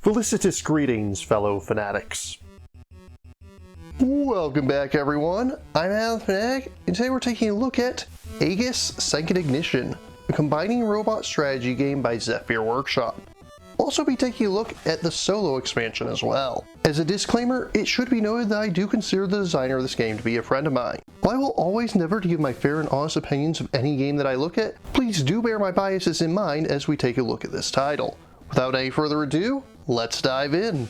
Felicitous greetings, fellow fanatics. Welcome back, everyone. I'm Fanatic, and today we're taking a look at A.E.G.I.S. Second Ignition, a combining robot strategy game by Zephyr Workshop. We'll also be taking a look at the solo expansion as well. As a disclaimer, it should be noted that I do consider the designer of this game to be a friend of mine. While I will always endeavor to give my fair and honest opinions of any game that I look at, please do bear my biases in mind as we take a look at this title. Without any further ado, let's dive in.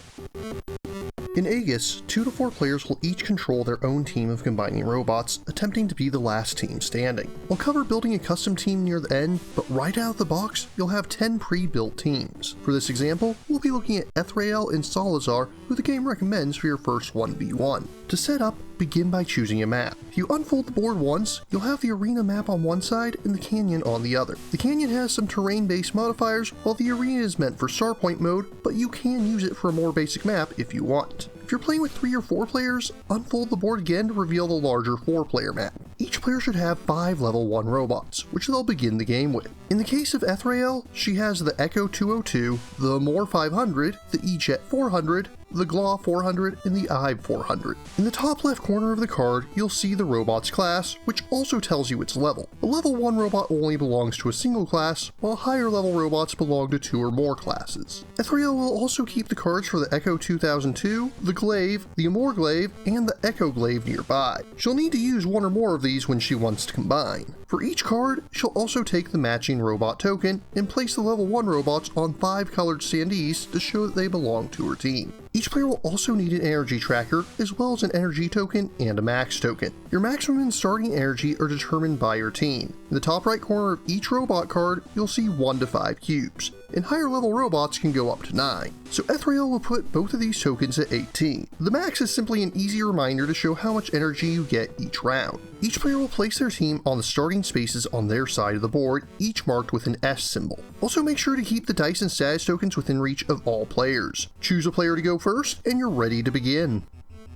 In A.E.G.I.S, 2 to 4 players will each control their own team of combining robots, attempting to be the last team standing. We'll cover building a custom team near the end, but right out of the box, you'll have 10 pre-built teams. For this example, we'll be looking at Ethrael and Salazar, who the game recommends for your first 1v1. To set up, begin by choosing a map. If you unfold the board once, you'll have the arena map on one side and the canyon on the other. The canyon has some terrain-based modifiers, while the arena is meant for starpoint mode, but you can use it for a more basic map if you want. If you're playing with 3 or 4 players, unfold the board again to reveal the larger 4-player map. Each player should have 5 level 1 robots, which they'll begin the game with. In the case of Ethrael, she has the Echo 202, the Moore 500, the E.G.I.S 400, the Glaw 400, and the A.E.G.I.S 400. In the top left corner of the card, you'll see the robot's class, which also tells you its level. A level 1 robot only belongs to a single class, while higher level robots belong to 2 or more classes. Ethrael will also keep the cards for the Echo 2002, the Glaive, the Amor Glaive, and the Echo Glaive nearby. She'll need to use 1 or more of these when she wants to combine. For each card, she'll also take the matching robot token and place the level 1 robots on 5 colored standees to show that they belong to her team. Each player will also need an energy tracker, as well as an energy token and a max token. Your maximum and starting energy are determined by your team. In the top right corner of each robot card, you'll see 1 to 5 cubes, and higher level robots can go up to 9. So Ethrael will put both of these tokens at 18. The max is simply an easy reminder to show how much energy you get each round. Each player will place their team on the starting spaces on their side of the board, each marked with an S symbol. Also make sure to keep the dice and status tokens within reach of all players. Choose a player to go first, and you're ready to begin.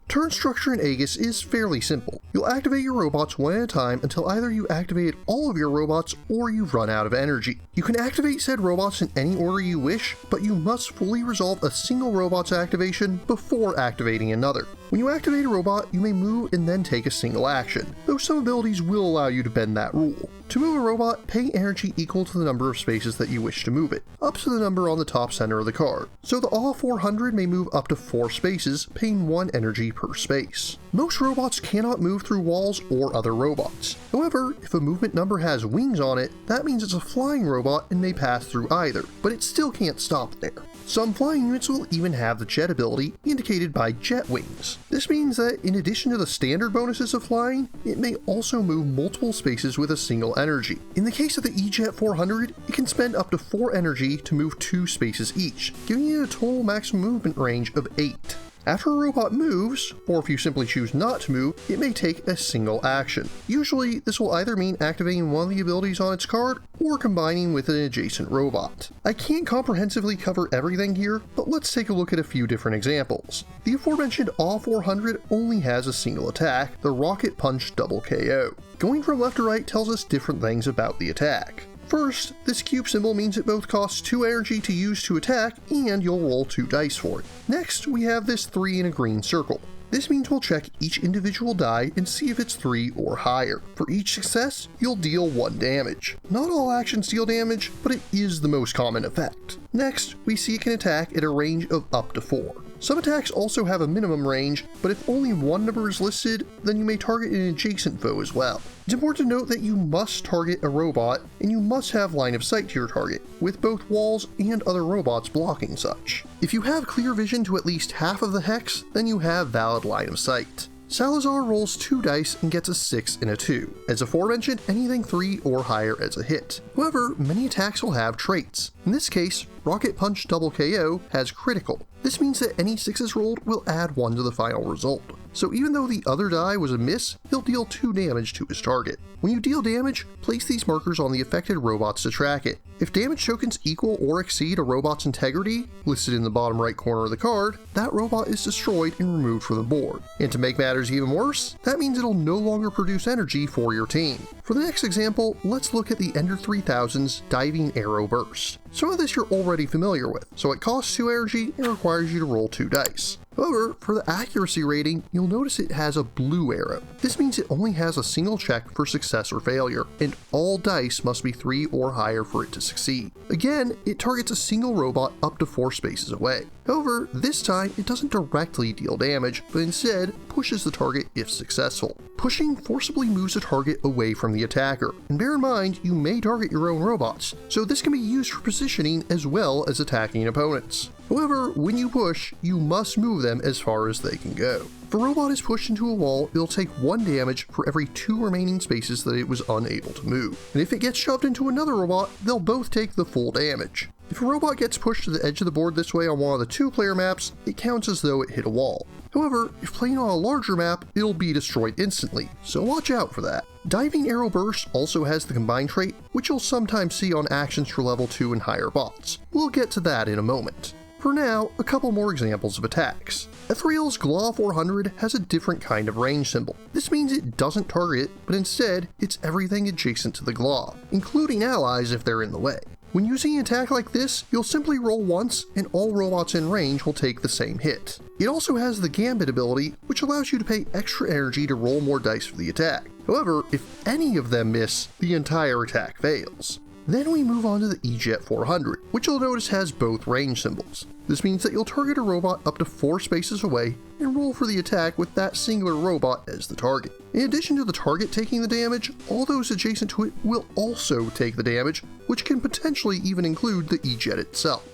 Turn structure in A.E.G.I.S is fairly simple. You'll activate your robots one at a time until either you activated all of your robots or you've run out of energy. You can activate said robots in any order you wish, but you must fully resolve a single robot's activation before activating another. When you activate a robot, you may move and then take a single action, though some abilities will allow you to bend that rule. To move a robot, pay energy equal to the number of spaces that you wish to move it, up to the number on the top center of the card. So the AW 400 may move up to 4 spaces, paying 1 energy per space. Most robots cannot move through walls or other robots. However, if a movement number has wings on it, that means it's a flying robot and may pass through either, but it still can't stop there. Some flying units will even have the jet ability, indicated by jet wings. This means that in addition to the standard bonuses of flying, it may also move multiple spaces with a single energy. In the case of the E.G.I.S 400, it can spend up to 4 energy to move 2 spaces each, giving it a total maximum movement range of 8. After a robot moves, or if you simply choose not to move, it may take a single action. Usually, this will either mean activating one of the abilities on its card, or combining with an adjacent robot. I can't comprehensively cover everything here, but let's take a look at a few different examples. The aforementioned AW 400 only has a single attack, the Rocket Punch Double KO. Going from left to right tells us different things about the attack. First, this cube symbol means it both costs 2 energy to use to attack, and you'll roll 2 dice for it. Next, we have this 3 in a green circle. This means we'll check each individual die and see if it's 3 or higher. For each success, you'll deal 1 damage. Not all actions deal damage, but it is the most common effect. Next, we see it can attack at a range of up to 4. Some attacks also have a minimum range, but if only 1 number is listed, then you may target an adjacent foe as well. It's important to note that you must target a robot, and you must have line of sight to your target, with both walls and other robots blocking such. If you have clear vision to at least half of the hex, then you have valid line of sight. Salazar rolls 2 dice and gets a 6 and a 2. As aforementioned, anything 3 or higher as a hit. However, many attacks will have traits. In this case, Rocket Punch Double KO has critical. This means that any 6s rolled will add 1 to the final result. So even though the other die was a miss, he'll deal 2 damage to his target. When you deal damage, place these markers on the affected robots to track it. If damage tokens equal or exceed a robot's integrity, listed in the bottom right corner of the card, that robot is destroyed and removed from the board. And to make matters even worse, that means it'll no longer produce energy for your team. For the next example, let's look at the Ender 3000's Diving Arrow Burst. Some of this you're already familiar with, so it costs 2 energy and requires you to roll 2 dice. However, for the accuracy rating, you'll notice it has a blue arrow. This means it only has a single check for success or failure, and all dice must be 3 or higher for it to succeed. Again, it targets a single robot up to 4 spaces away. However, this time it doesn't directly deal damage, but instead pushes the target if successful. Pushing forcibly moves the target away from the attacker, and bear in mind you may target your own robots, so this can be used for positioning as well as attacking opponents. However, when you push, you must move them as far as they can go. If a robot is pushed into a wall, it'll take 1 damage for every 2 remaining spaces that it was unable to move. And if it gets shoved into another robot, they'll both take the full damage. If a robot gets pushed to the edge of the board this way on one of the 2-player maps, it counts as though it hit a wall. However, if playing on a larger map, it'll be destroyed instantly, so watch out for that. Diving Arrow Burst also has the combined trait, which you'll sometimes see on actions for level 2 and higher bots. We'll get to that in a moment. For now, a couple more examples of attacks. Ethriel's Glaw 400 has a different kind of range symbol. This means it doesn't target, but instead hits everything adjacent to the Glaw, including allies if they're in the way. When using an attack like this, you'll simply roll once and all robots in range will take the same hit. It also has the Gambit ability, which allows you to pay extra energy to roll more dice for the attack. However, if any of them miss, the entire attack fails. Then we move on to the E.G.I.S 400, which you'll notice has both range symbols. This means that you'll target a robot up to 4 spaces away and roll for the attack with that singular robot as the target. In addition to the target taking the damage, all those adjacent to it will also take the damage, which can potentially even include the E.G.I.S itself.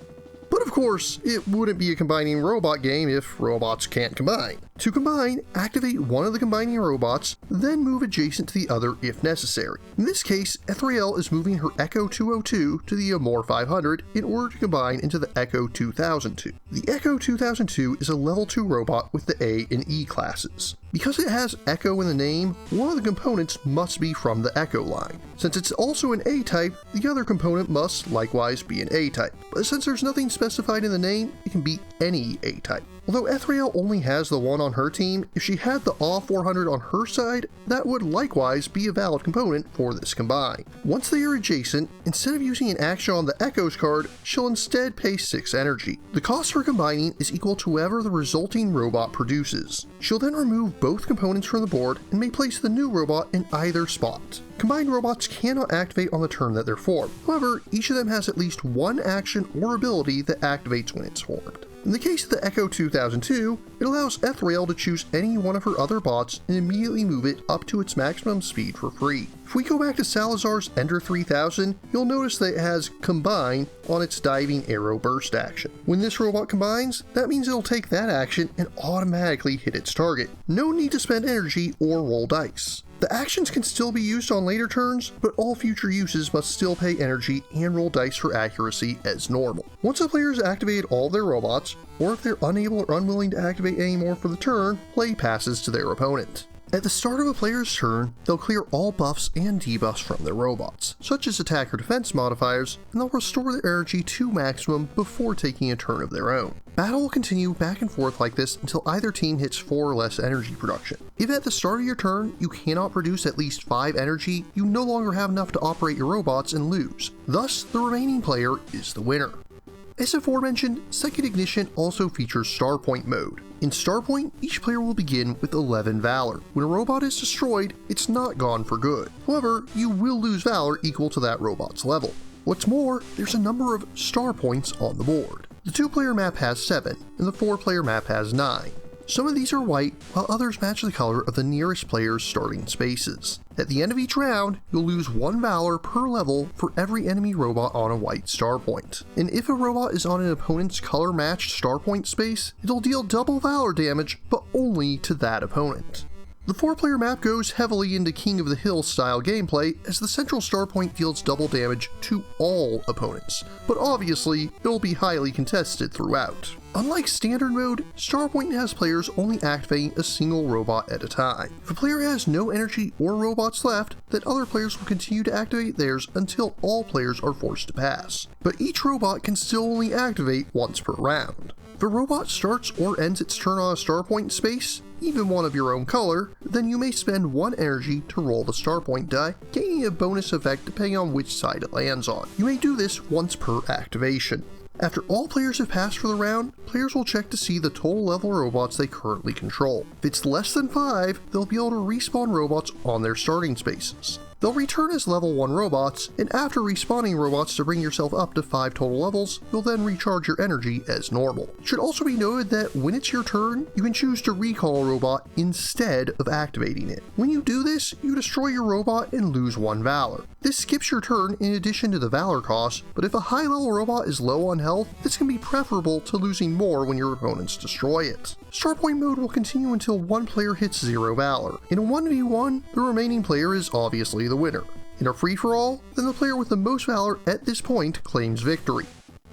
But of course, it wouldn't be a combining robot game if robots can't combine. To combine, activate one of the combining robots, then move adjacent to the other if necessary. In this case, Ethriel is moving her Echo 202 to the Amor 500 in order to combine into the Echo 2002. The Echo 2002 is a level 2 robot with the A and E classes. Because it has Echo in the name, one of the components must be from the Echo line. Since it's also an A-type, the other component must likewise be an A-type. But since there's nothing specified in the name, it can be any A-type. Although Ethriel only has the one on her team, if she had the A400 on her side, that would likewise be a valid component for this combine. Once they are adjacent, instead of using an action on the Echoes card, she'll instead pay 6 energy. The cost for combining is equal to whatever the resulting robot produces. She'll then remove both components from the board and may place the new robot in either spot. Combined robots cannot activate on the turn that they're formed. However, each of them has at least one action or ability that activates when it's formed. In the case of the Echo 2002, it allows Ethriel to choose any one of her other bots and immediately move it up to its maximum speed for free. If we go back to Salazar's Ender 3000, you'll notice that it has Combine on its Diving Arrow Burst action. When this robot combines, that means it'll take that action and automatically hit its target. No need to spend energy or roll dice. The actions can still be used on later turns, but all future uses must still pay energy and roll dice for accuracy as normal. Once a player has activated all their robots, or if they're unable or unwilling to activate any more for the turn, play passes to their opponent. At the start of a player's turn, they'll clear all buffs and debuffs from their robots, such as attack or defense modifiers, and they'll restore their energy to maximum before taking a turn of their own. Battle will continue back and forth like this until either team hits 4 or less energy production. If at the start of your turn you cannot produce at least 5 energy, you no longer have enough to operate your robots and lose. Thus, the remaining player is the winner. As aforementioned, Second Ignition also features Starpoint mode. In Starpoint, each player will begin with 11 Valor. When a robot is destroyed, it's not gone for good. However, you will lose Valor equal to that robot's level. What's more, there's a number of Star Points on the board. The 2-player map has 7, and the 4-player map has 9. Some of these are white, while others match the color of the nearest player's starting spaces. At the end of each round, you'll lose 1 Valor per level for every enemy robot on a white star point. And if a robot is on an opponent's color-matched star point space, it'll deal double Valor damage, but only to that opponent. The 4-player map goes heavily into King of the Hill style gameplay, as the central star point deals double damage to all opponents, but obviously it'll be highly contested throughout. Unlike standard mode, Starpoint has players only activating a single robot at a time. If a player has no energy or robots left, then other players will continue to activate theirs until all players are forced to pass. But each robot can still only activate once per round. If a robot starts or ends its turn on a star point in space, even one of your own color, then you may spend 1 energy to roll the star point die, gaining a bonus effect depending on which side it lands on. You may do this once per activation. After all players have passed for the round, players will check to see the total level of robots they currently control. If it's less than 5, they'll be able to respawn robots on their starting spaces. They'll return as level 1 robots, and after respawning robots to bring yourself up to 5 total levels, you'll then recharge your energy as normal. It should also be noted that when it's your turn, you can choose to recall a robot instead of activating it. When you do this, you destroy your robot and lose 1 Valor. This skips your turn in addition to the Valor cost, but if a high level robot is low on health, this can be preferable to losing more when your opponents destroy it. Starpoint mode will continue until one player hits 0 Valor. In a 1v1, the remaining player is obviously the winner. In a free-for-all, then the player with the most Valor at this point claims victory.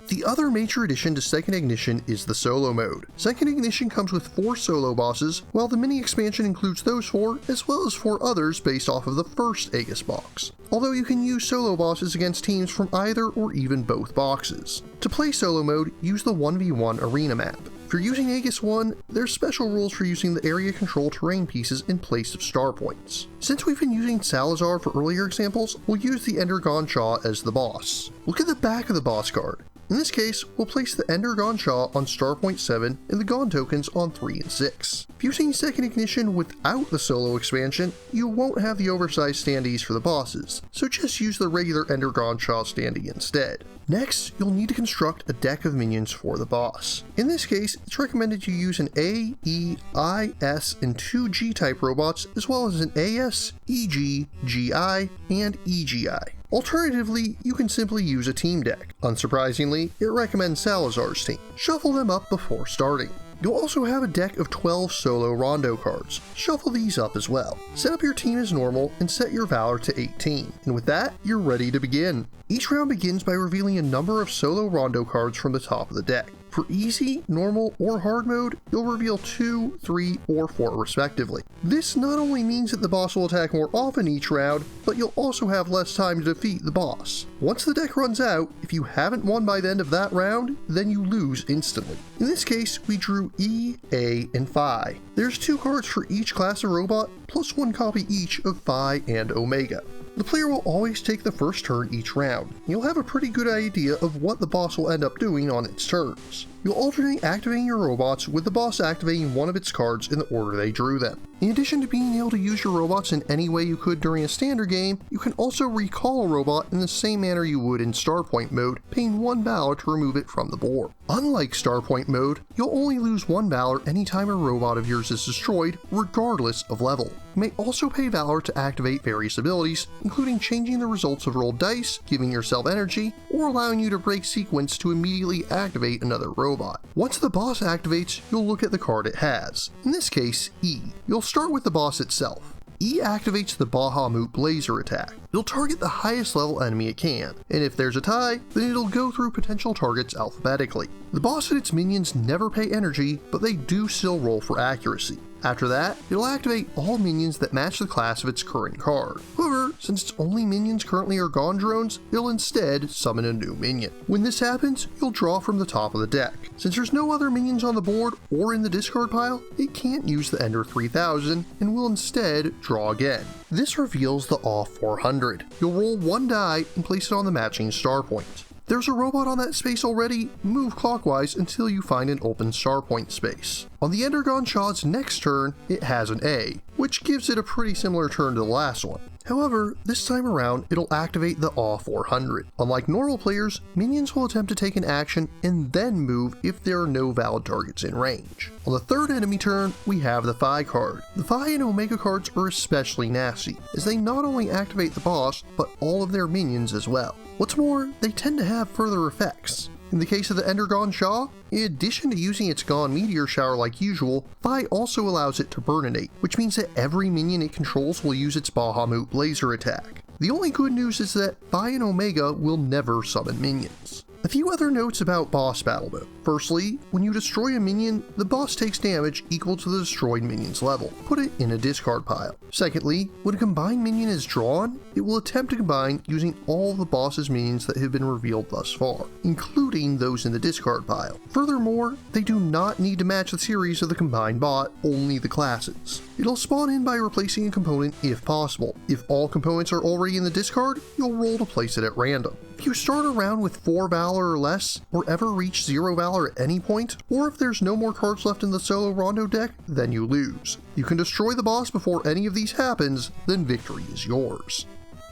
The other major addition to Second Ignition is the solo mode. Second Ignition comes with 4 solo bosses, while the mini expansion includes those 4, as well as 4 others based off of the first Aegis box. Although you can use solo bosses against teams from either or even both boxes. To play solo mode, use the 1v1 arena map. If you're using Aegis 1, there's special rules for using the area control terrain pieces in place of star points. Since we've been using Salazar for earlier examples, we'll use the Ender Shaw as the boss. Look at the back of the boss card. In this case, we'll place the Ender Shaw on Starpoint 7 and the Gon tokens on 3 and 6. If using Second Ignition without the solo expansion, you won't have the oversized standees for the bosses, so just use the regular Ender Shaw standee instead. Next, you'll need to construct a deck of minions for the boss. In this case, it's recommended you use an A.E.G.I.S and 2 G-type robots, as well as an A.S, E.G., G.I, and E.G.I. Alternatively, you can simply use a team deck. Unsurprisingly, it recommends Salazar's team. Shuffle them up before starting. You'll also have a deck of 12 solo Rondo cards. Shuffle these up as well. Set up your team as normal and set your Valor to 18. And with that, you're ready to begin. Each round begins by revealing a number of solo Rondo cards from the top of the deck. For easy, normal, or hard mode, you'll reveal 2, 3, or 4 respectively. This not only means that the boss will attack more often each round, but you'll also have less time to defeat the boss. Once the deck runs out, if you haven't won by the end of that round, then you lose instantly. In this case, we drew E, A, and Phi. There's 2 cards for each class of robot, plus 1 copy each of Phi and Omega. The player will always take the first turn each round. You'll have a pretty good idea of what the boss will end up doing on its turns. You'll alternate activating your robots with the boss activating one of its cards in the order they drew them. In addition to being able to use your robots in any way you could during a standard game, you can also recall a robot in the same manner you would in Starpoint mode, paying 1 Valor to remove it from the board. Unlike Starpoint mode, you'll only lose 1 Valor anytime a robot of yours is destroyed, regardless of level. You may also pay Valor to activate various abilities, including changing the results of rolled dice, giving yourself energy, or allowing you to break sequence to immediately activate another robot. Once the boss activates, you'll look at the card it has. In this case, E. You'll start with the boss itself. E activates the Bahamut Blazer attack. It'll target the highest level enemy it can, and if there's a tie, then it'll go through potential targets alphabetically. The boss and its minions never pay energy, but they do still roll for accuracy. After that, it'll activate all minions that match the class of its current card. However, since its only minions currently are Gon drones, it'll instead summon a new minion. When this happens, you'll draw from the top of the deck. Since there's no other minions on the board or in the discard pile, it can't use the Ender 3000 and will instead draw again. This reveals the AW 400. You'll roll 1 die and place it on the matching star point. There's a robot on that space already, move clockwise until you find an open starpoint space. On the Ender Shaw's next turn, it has an A, which gives it a pretty similar turn to the last one. However, this time around, it'll activate the AW 400. Unlike normal players, minions will attempt to take an action and then move if there are no valid targets in range. On the third enemy turn, we have the Phi card. The Phi and Omega cards are especially nasty, as they not only activate the boss, but all of their minions as well. What's more, they tend to have further effects. In the case of the Ender Shaw, in addition to using its Gon Meteor Shower like usual, Phi also allows it to burninate, which means that every minion it controls will use its Bahamut Blazer attack. The only good news is that Phi and Omega will never summon minions. A few other notes about boss battle mode. Firstly, when you destroy a minion, the boss takes damage equal to the destroyed minion's level. Put it in a discard pile. Secondly, when a combined minion is drawn, it will attempt to combine using all the boss's minions that have been revealed thus far, including those in the discard pile. Furthermore, they do not need to match the series of the combined bot, only the classes. It'll spawn in by replacing a component if possible. If all components are already in the discard, you'll roll to place it at random. If you start around with 4 Valor or less, or ever reach 0 Valor at any point, or if there's no more cards left in the solo Rondo deck, then you lose. You can destroy the boss before any of these happens, then victory is yours.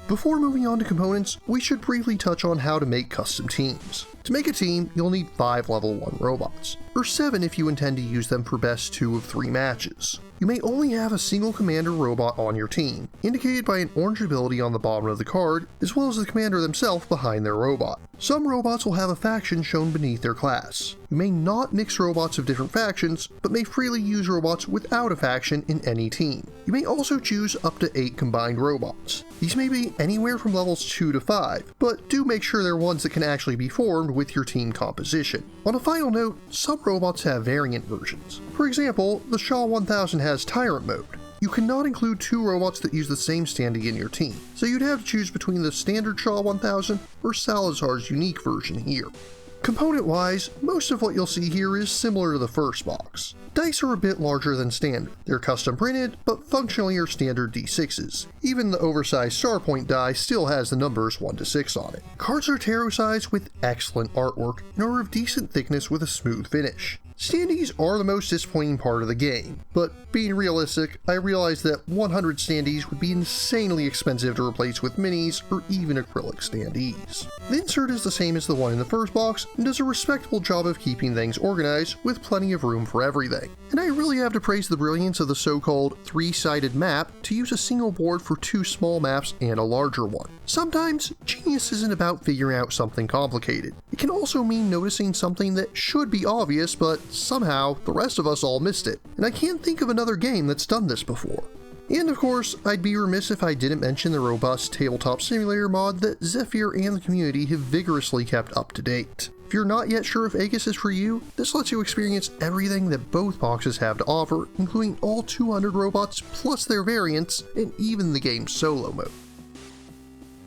Before moving on to components, we should briefly touch on how to make custom teams. To make a team, you'll need 5 level 1 robots, or 7 if you intend to use them for best 2 of 3 matches. You may only have a single commander robot on your team, indicated by an orange ability on the bottom of the card, as well as the commander themselves behind their robot. Some robots will have a faction shown beneath their class. You may not mix robots of different factions, but may freely use robots without a faction in any team. You may also choose up to 8 combined robots. These may be anywhere from levels 2 to 5, but do make sure they're ones that can actually be formed with your team composition. On a final note, some robots have variant versions. For example, the Shaw 1000 has Tyrant mode. You cannot include 2 robots that use the same standee in your team, so you'd have to choose between the standard Shaw 1000 or Salazar's unique version here. Component-wise, most of what you'll see here is similar to the first box. Dice are a bit larger than standard. They're custom printed, but functionally are standard D6s. Even the oversized Starpoint die still has the numbers 1 to 6 on it. Cards are tarot sized with excellent artwork and are of decent thickness with a smooth finish. Standees are the most disappointing part of the game, but being realistic, I realize that 100 standees would be insanely expensive to replace with minis or even acrylic standees. The insert is the same as the one in the first box and does a respectable job of keeping things organized with plenty of room for everything. And I really have to praise the brilliance of the so-called 3-sided map to use a single board for 2 small maps and a larger one. Sometimes, genius isn't about figuring out something complicated. It can also mean noticing something that should be obvious, but somehow the rest of us all missed it, and I can't think of another game that's done this before. And of course, I'd be remiss if I didn't mention the robust tabletop simulator mod that Zephyr and the community have vigorously kept up to date. If you're not yet sure if A.E.G.I.S is for you, this lets you experience everything that both boxes have to offer, including all 200 robots plus their variants, and even the game's solo mode.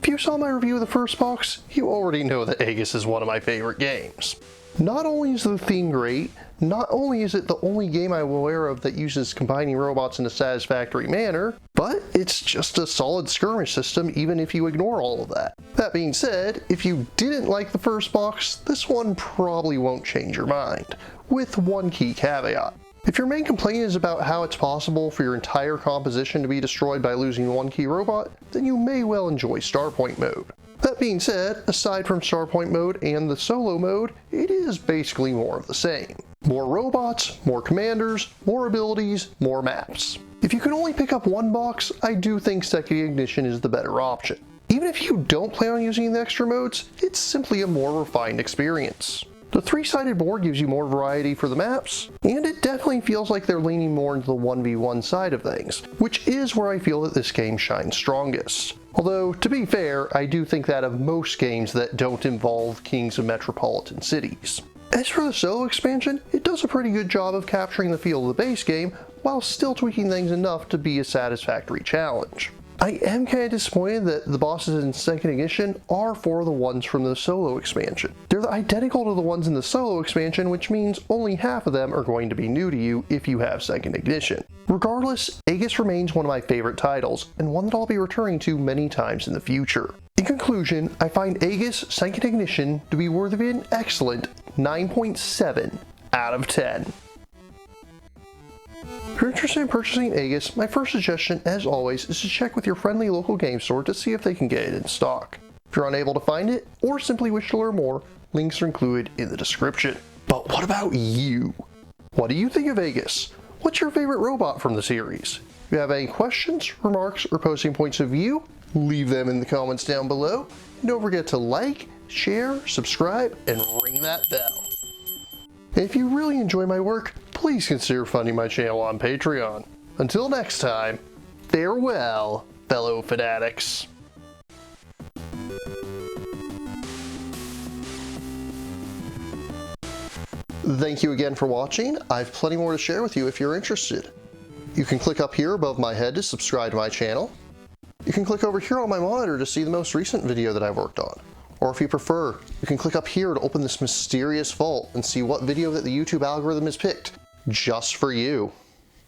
If you saw my review of the first box, you already know that A.E.G.I.S is one of my favorite games. Not only is the theme great, not only is it the only game I'm aware of that uses combining robots in a satisfactory manner, but it's just a solid skirmish system even if you ignore all of that. That being said, if you didn't like the first box, this one probably won't change your mind, with one key caveat. If your main complaint is about how it's possible for your entire composition to be destroyed by losing one key robot, then you may well enjoy Starpoint mode. That being said, aside from Starpoint mode and the solo mode, it is basically more of the same. More robots, more commanders, more abilities, more maps. If you can only pick up one box, I do think Second Ignition is the better option. Even if you don't plan on using the extra modes, it's simply a more refined experience. The 3-sided board gives you more variety for the maps, and it definitely feels like they're leaning more into the 1v1 side of things, which is where I feel that this game shines strongest. Although, to be fair, I do think that of most games that don't involve kings of metropolitan cities. As for the solo expansion, it does a pretty good job of capturing the feel of the base game, while still tweaking things enough to be a satisfactory challenge. I am kind of disappointed that the bosses in Second Ignition are for the ones from the solo expansion. They're identical to the ones in the solo expansion, which means only half of them are going to be new to you if you have Second Ignition. Regardless, A.E.G.I.S remains one of my favorite titles, and one that I'll be returning to many times in the future. In conclusion, I find A.E.G.I.S Second Ignition to be worthy of an excellent 9.7 out of 10. If you're interested in purchasing A.E.G.I.S, my first suggestion, as always, is to check with your friendly local game store to see if they can get it in stock. If you're unable to find it, or simply wish to learn more, links are included in the description. But what about you? What do you think of A.E.G.I.S? What's your favorite robot from the series? If you have any questions, remarks, or posting points of view, leave them in the comments down below. And don't forget to like, share, subscribe, and ring that bell. And if you really enjoy my work, please consider funding my channel on Patreon. Until next time, farewell, fellow Fanatics. Thank you again for watching. I have plenty more to share with you if you're interested. You can click up here above my head to subscribe to my channel. You can click over here on my monitor to see the most recent video that I've worked on. Or if you prefer, you can click up here to open this mysterious vault and see what video that the YouTube algorithm has picked just for you.